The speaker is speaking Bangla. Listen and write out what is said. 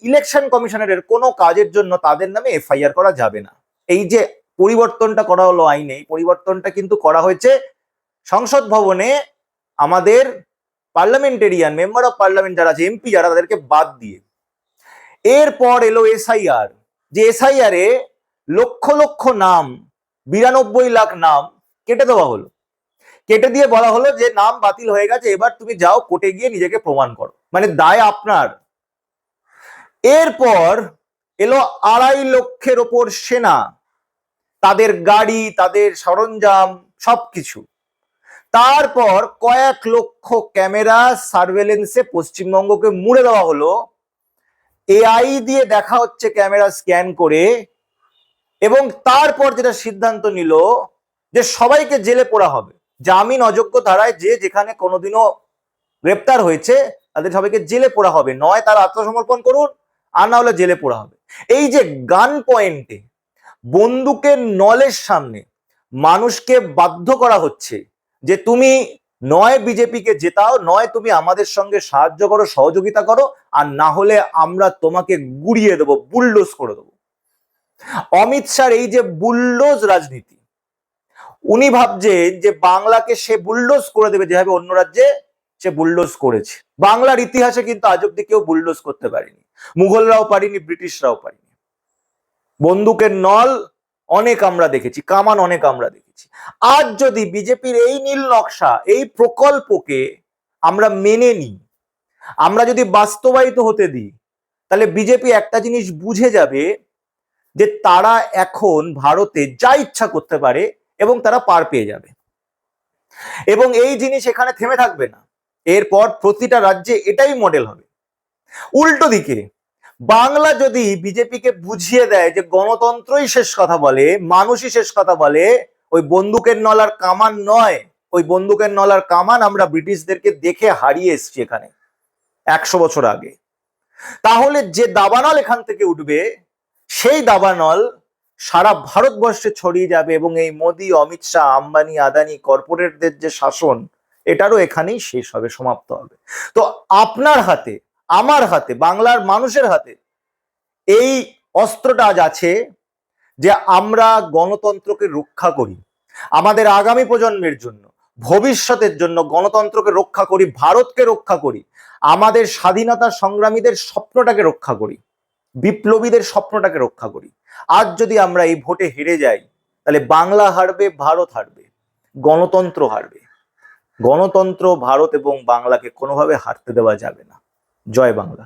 ইলেকশন কমিশনারের কোনো কাজের জন্য তাদের নামে এফআইআর করা যাবে না। এই যে পরিবর্তনটা করা হলো আইনে, এই পরিবর্তনটা কিন্তু করা হয়েছে সংসদ ভবনে আমাদের পার্লামেন্টেরিয়ান মেম্বার অফ পার্লামেন্ট যারা আছে, এমপি যারা, তাদেরকে বাদ দিয়ে। এরপর এলো এসআইআর, যে এসআইআর এ লক্ষ লক্ষ নাম, 92 লাখ নাম কেটে দেওয়া হলো। কেটে দিয়ে বলা হলো যে নাম বাতিল হয়ে গেছে, এবার তুমি যাও কোর্টে গিয়ে নিজেকে প্রমাণ করো, মানে দায় আপনার। এরপর এলো 2.5 লক্ষের ওপর সেনা, তাদের গাড়ি, তাদের সরঞ্জাম, সবকিছু। তারপর কয়েক লক্ষ ক্যামেরা সার্ভেলেন্সে পশ্চিমবঙ্গকে মুড়ে দেওয়া হলো। এআই দিয়ে দেখা হচ্ছে ক্যামেরা স্ক্যান করে, এবং তারপর যেটা সিদ্ধান্ত নিল যে সবাইকে জেলে পোড়া হবে, জামিন অযোগ্য ধারায় যে যেখানে কোনোদিনও গ্রেপ্তার হয়েছে তাদের সবাইকে জেলে পোড়া হবে, নয় তারা আত্মসমর্পণ করুন আর না হলে জেলে পোড়া হবে। এই যে গান পয়েন্টে বন্দুকের নলের সামনে মানুষকে বাধ্য করা হচ্ছে যে তুমি নয় বিজেপিকে জেতাও, নয় তুমি আমাদের সঙ্গে সাহায্য করো, সহযোগিতা করো, আর না হলে আমরা তোমাকে গুড়িয়ে দেবো, বুলডোজ করে দেবো। অমিত শাহর এই যে বুলডোজ রাজনীতি, উনি ভাবছেন যে বাংলাকে সে বুলডোজ করে দেবে যেভাবে অন্য রাজ্যে সে বুলডোজ করেছে। বাংলার ইতিহাসে কিন্তু আজ অব্দি কেউ বুলডোজ করতে পারেনি, মুঘলরাও পারেনি, ব্রিটিশরাও পারেনি। বন্দুকের নল অনেক আমরা দেখেছি, কামান অনেক আমরা দেখেছি। আজ যদি বিজেপির এই নীল নকশা, এই প্রকল্পকে আমরা মেনে নিই, আমরা যদি বাস্তবায়িত হতে দিই, তাহলে বিজেপি একটা জিনিস বুঝে যাবে যে তারা এখন ভারতে যা ইচ্ছা করতে পারে এবং তারা পার পেয়ে যাবে। এবং এই জিনিস এখানে থেমে থাকবে না, এরপর প্রতিটা রাজ্যে এটাই মডেল হবে। উল্টো দিকে বাংলা যদি বিজেপিকে বুঝিয়ে দেয় যে গণতন্ত্রই শেষ কথা বলে, মানুষই শেষ কথা বলে, ওই বন্দুকের নলার কামান নয়, ওই বন্দুকের নলার কামান আমরা ব্রিটিশদেরকে দেখে হারিয়ে এসছি এখানে 100 বছর আগে, তাহলে যে দাবানল এখান থেকে উঠবে সেই দাবানল সারা ভারতবর্ষে ছড়িয়ে যাবে, এবং এই মোদি, অমিত শাহ, আম্বানি, আদানি, কর্পোরেটদের যে শাসন, এটারও এখানেই শেষ হবে, সমাপ্ত হবে। তো আপনার হাতে, আমার হাতে, বাংলার মানুষের হাতে এই অস্ত্রটা আজ আছে যে আমরা গণতন্ত্রকে রক্ষা করি, আমাদের আগামী প্রজন্মের জন্য, ভবিষ্যতের জন্য গণতন্ত্রকে রক্ষা করি, ভারতকে রক্ষা করি, আমাদের স্বাধীনতা সংগ্রামীদের স্বপ্নটাকে রক্ষা করি, বিপ্লবীদের স্বপ্নটাকে রক্ষা করি। আজ যদি আমরা এই ভোটে হেরে যাই, তাহলে বাংলা হারবে, ভারত হারবে, গণতন্ত্র হারবে। গণতন্ত্র, ভারত এবং বাংলাকে কোনোভাবে হারতে দেওয়া যাবে না। জয় বাংলা।